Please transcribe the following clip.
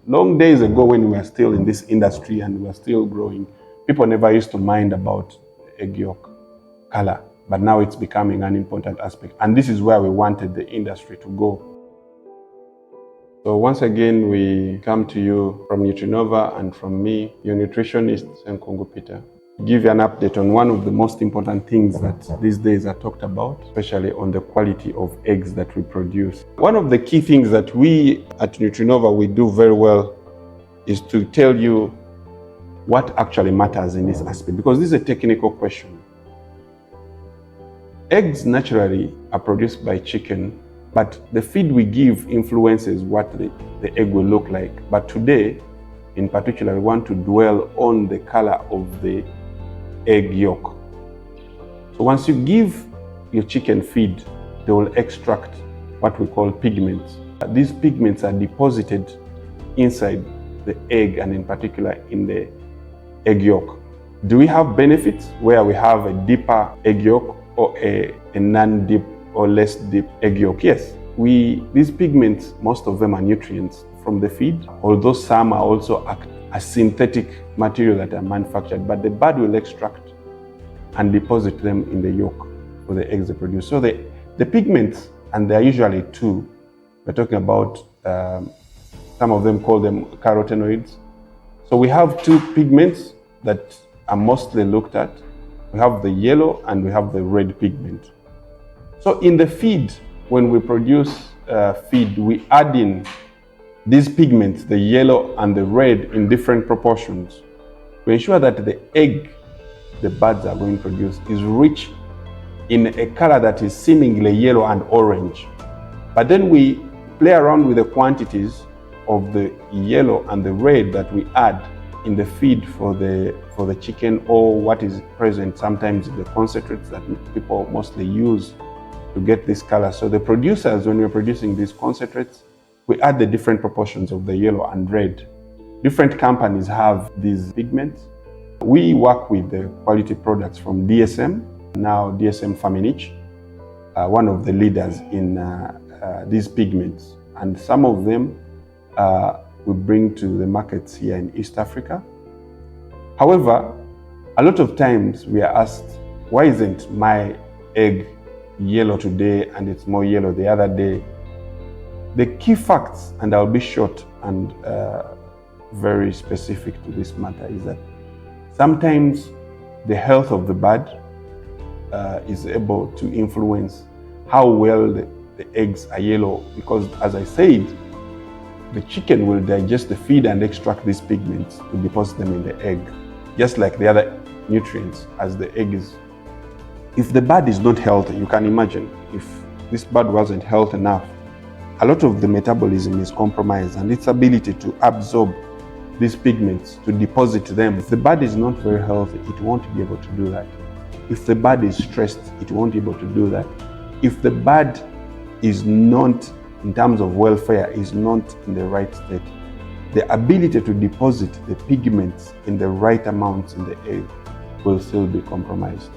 Long days ago, when we were still in this industry and we were still growing, people never used to mind about egg yolk color, but now it's becoming an important aspect. And this is where we wanted the industry to go. So once again, we come to you from Nutrinova and from me, your nutritionist, Senkungu Peter, to give you an update on one of the most important things that these days are talked about, especially on the quality of eggs that we produce. One of the key things that we at Nutrinova, we do very well is to tell you what actually matters in this aspect, because this is a technical question. Eggs naturally are produced by chicken, but the feed we give influences what the egg will look like. But today, in particular, we want to dwell on the color of the egg yolk. So once you give your chicken feed, they will extract what we call pigments. These pigments are deposited inside the egg, and in particular in the egg yolk. Do we have benefits where we have a deeper egg yolk or a non-deep or less deep egg yolk? Yes, these pigments, most of them are nutrients from the feed, although some are also a synthetic material that are manufactured, but the bird will extract and deposit them in the yolk for the eggs they produce. So the pigments, and there are usually two, we're talking about, some of them call them carotenoids. So we have two pigments that are mostly looked at. We have the yellow and we have the red pigment. So in the feed, when we produce feed, we add in these pigments, the yellow and the red, in different proportions to ensure that the egg the birds are going to produce is rich in a color that is seemingly yellow and orange. But then we play around with the quantities of the yellow and the red that we add in the feed for the chicken, or what is present sometimes in the concentrates that people mostly use to get this color. So the producers, when we're producing these concentrates, we add the different proportions of the yellow and red. Different companies have these pigments. We work with the quality products from DSM, now DSM Faminich, one of the leaders in these pigments. And some of them we bring to the markets here in East Africa. However, a lot of times we are asked, why isn't my egg yellow today and it's more yellow the other day? The key facts, and I'll be short and very specific to this matter, is that sometimes the health of the bird is able to influence how well the eggs are yellow, because, as I said, the chicken will digest the feed and extract these pigments to deposit them in the egg, just like the other nutrients as the egg is. If the bird is not healthy, you can imagine, if this bird wasn't healthy enough, a lot of the metabolism is compromised and its ability to absorb these pigments, to deposit them. If the bird is not very healthy, it won't be able to do that. If the bird is stressed, it won't be able to do that. If the bird is not, in terms of welfare, is not in the right state, the ability to deposit the pigments in the right amounts in the egg will still be compromised.